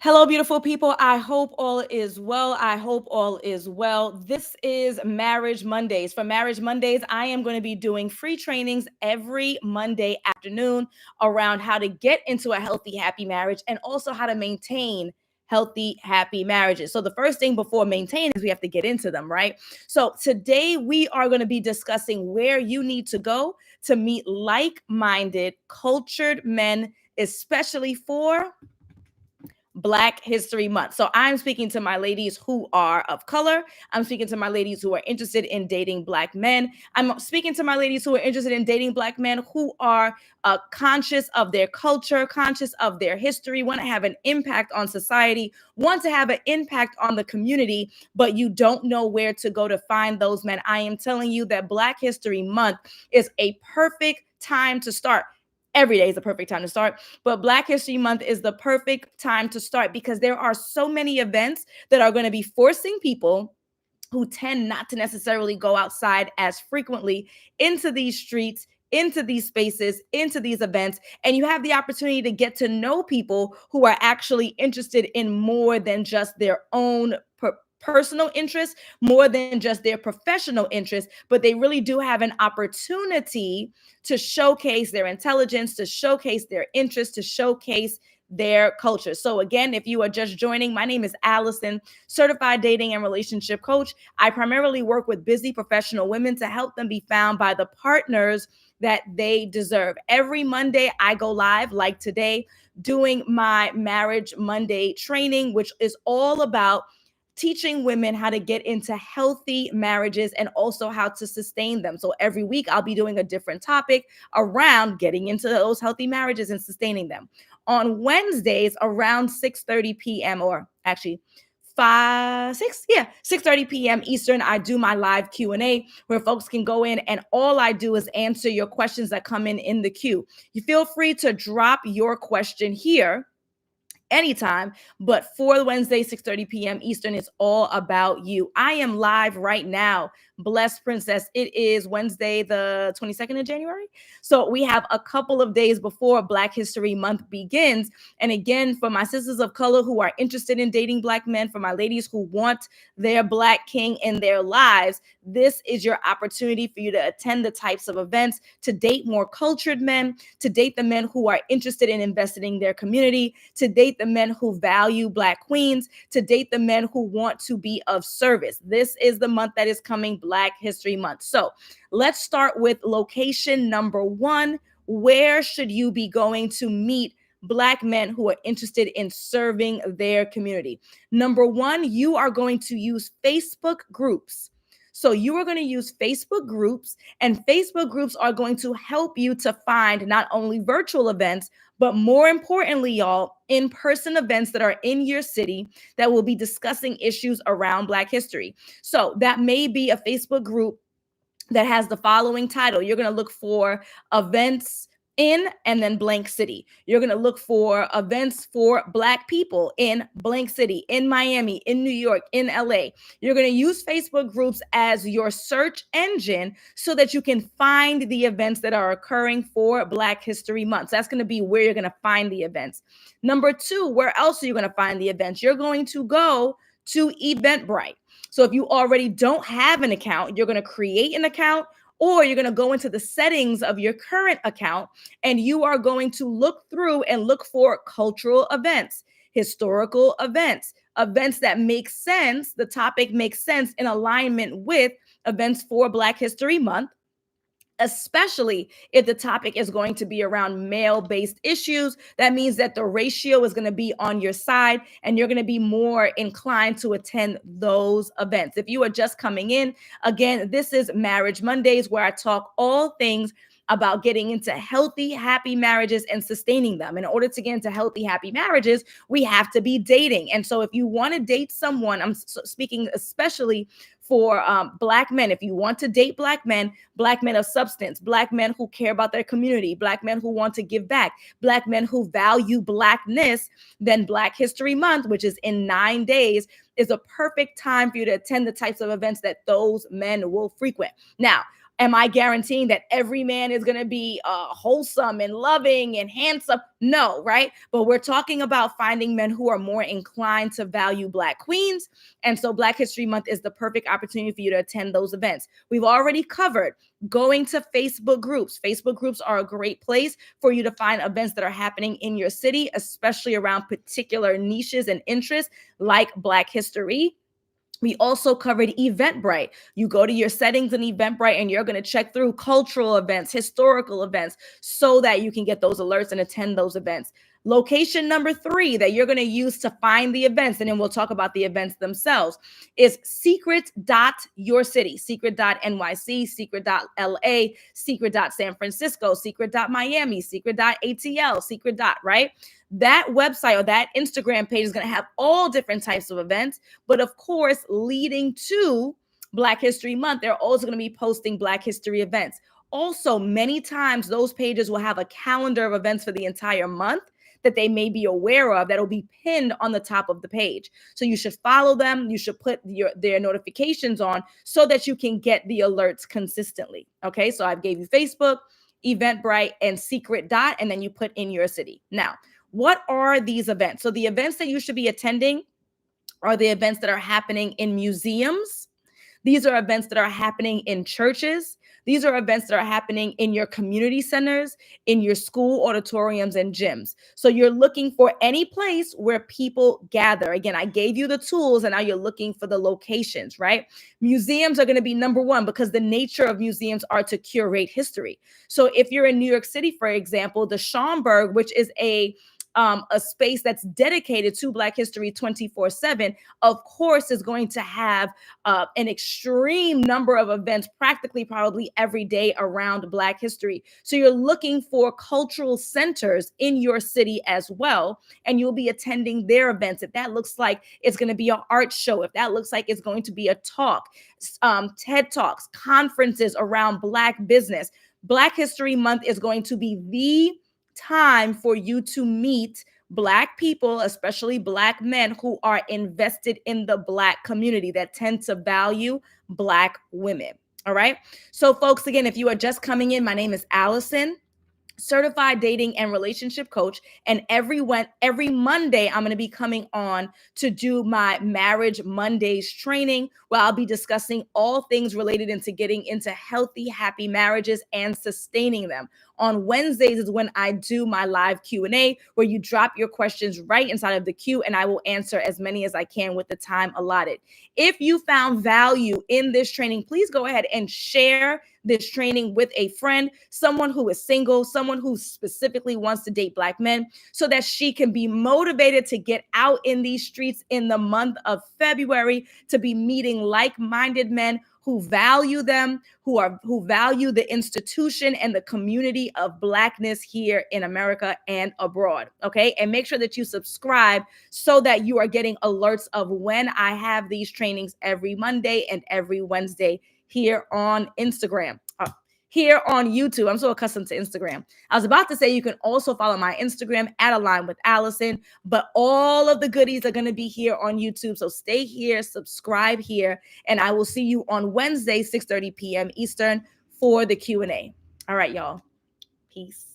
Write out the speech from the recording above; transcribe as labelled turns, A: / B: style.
A: Hello, beautiful people. I hope all is well. I hope all is well. This is Marriage Mondays. For Marriage Mondays, I am going to be doing free trainings every Monday afternoon around how to get into a healthy, happy marriage and also how to maintain healthy, happy marriages. So, the first thing before maintaining is we have to get into them, right? So, today we are going to be discussing where you need to go to meet like minded, cultured men, especially for Black History Month. So I'm speaking to my ladies who are of color. I'm speaking to my ladies who are interested in dating Black men. I'm speaking to my ladies who are interested in dating Black men who are conscious of their culture, conscious of their history, want to have an impact on society, want to have an impact on the community, but you don't know where to go to find those men. I am telling you that Black History Month is a perfect time to start. Every day is a perfect time to start, but Black History Month is the perfect time to start because there are so many events that are going to be forcing people who tend not to necessarily go outside as frequently into these streets, into these spaces, into these events. And you have the opportunity to get to know people who are actually interested in more than just their own personal interests, more than just their professional interests, but they really do have an opportunity to showcase their intelligence, to showcase their interests, to showcase their culture. So again, if you are just joining, my name is Alison, certified dating and relationship coach. I primarily work with busy professional women to help them be found by the partners that they deserve. Every Monday, I go live, like today, doing my Marriage Monday training, which is all about teaching women how to get into healthy marriages and also how to sustain them. So every week I'll be doing a different topic around getting into those healthy marriages and sustaining them. On Wednesdays around 6:30 p.m. or actually 6:30 p.m. Eastern, I do my live Q&A where folks can go in and all I do is answer your questions that come in the queue. You feel free to drop your question here anytime, but for Wednesday, 6:30 p.m. Eastern, it's all about you. I am live right now. Blessed Princess. It is Wednesday, the 22nd of January. So we have a couple of days before Black History Month begins. And again, for my sisters of color who are interested in dating Black men, for my ladies who want their Black king in their lives, this is your opportunity for you to attend the types of events, to date more cultured men, to date the men who are interested in investing in their community, to date the men who value Black queens, to date the men who want to be of service. This is the month that is coming, Black History Month. So let's start with location number one. Where should you be going to meet Black men who are interested in serving their community? Number one, you are going to use Facebook groups. So you are going to use Facebook groups, and Facebook groups are going to help you to find not only virtual events, but more importantly, y'all, in-person events that are in your city that will be discussing issues around Black history. So that may be a Facebook group that has the following title. You're going to look for events in and then blank city. You're going to look for events for Black people in blank city, in Miami, in New York, in LA. You're going to use Facebook groups as your search engine so that you can find the events that are occurring for Black History Month. So that's going to be where you're going to find the events. Number two, where else are you going to find the events? You're going to go to Eventbrite. So if you already don't have an account, you're going to create an account, or you're going to go into the settings of your current account and you are going to look through and look for cultural events, historical events, events that make sense. The topic makes sense in alignment with events for Black History Month, especially if the topic is going to be around male-based issues. That means that the ratio is going to be on your side and you're going to be more inclined to attend those events. If you are just coming in, again, this is Marriage Mondays where I talk all things about getting into healthy, happy marriages and sustaining them. In order to get into healthy, happy marriages, we have to be dating. And so if you want to date someone, I'm speaking especially for Black men. If you want to date Black men of substance, Black men who care about their community, Black men who want to give back, Black men who value Blackness, then Black History Month, which is in 9 days, is a perfect time for you to attend the types of events that those men will frequent. Now, Am I guaranteeing that every man is going to be wholesome and loving and handsome? No, right? But we're talking about finding men who are more inclined to value Black queens. And so Black History Month is the perfect opportunity for you to attend those events. We've already covered going to Facebook groups. Facebook groups are a great place for you to find events that are happening in your city, especially around particular niches and interests like Black history. We also covered Eventbrite. You go to your settings in Eventbrite and you're going to check through cultural events, historical events, so that you can get those alerts and attend those events. Location number 3 that you're going to use to find the events, and then we'll talk about the events themselves, is secret.yourcity, secret.nyc, secret.la, secret.san Francisco, secret.miami, secret.atl, secret. Right? That website or that Instagram page is going to have all different types of events. But of course, leading to Black History Month, they're also going to be posting Black History events. Also, many times those pages will have a calendar of events for the entire month that they may be aware of that'll be pinned on the top of the page. So you should follow them. You should put their notifications on so that you can get the alerts consistently. Okay, so I've gave you Facebook, Eventbrite, and Secret. And then you put in your city. Now, what are these events? So the events that you should be attending are the events that are happening in museums. These are events that are happening in churches. These are events that are happening in your community centers, in your school auditoriums and gyms. So you're looking for any place where people gather. Again, I gave you the tools and now you're looking for the locations, right? Museums are going to be number 1 because the nature of museums are to curate history. So if you're in New York City, for example, the Schomburg, which is a space that's dedicated to Black history 24/7, of course, is going to have an extreme number of events, practically probably every day around Black history. So you're looking for cultural centers in your city as well, and you'll be attending their events. If that looks like it's going to be an art show, if that looks like it's going to be a talk, TED Talks, conferences around Black business, Black History Month is going to be the time for you to meet Black people, especially Black men who are invested in the Black community, that tend to value Black women. All right. So folks, again, if you are just coming in, my name is Alison, certified dating and relationship coach. And every Monday, I'm going to be coming on to do my Marriage Mondays training, where I'll be discussing all things related into getting into healthy, happy marriages and sustaining them. On Wednesdays is when I do my live Q&A, where you drop your questions right inside of the queue, and I will answer as many as I can with the time allotted. If you found value in this training, please go ahead and share this training with a friend, someone who is single, someone who specifically wants to date Black men, so that she can be motivated to get out in these streets in the month of February, to be meeting like-minded men who value them, who value the institution and the community of Blackness here in America and abroad. Okay. And make sure that you subscribe so that you are getting alerts of when I have these trainings every Monday and every Wednesday here on Instagram. Here on YouTube. I'm so accustomed to Instagram. I was about to say you can also follow my Instagram at Align with Alison, but all of the goodies are going to be here on YouTube. So stay here, subscribe here, and I will see you on Wednesday, 6:30 p.m. Eastern for the Q&A. All right, y'all. Peace.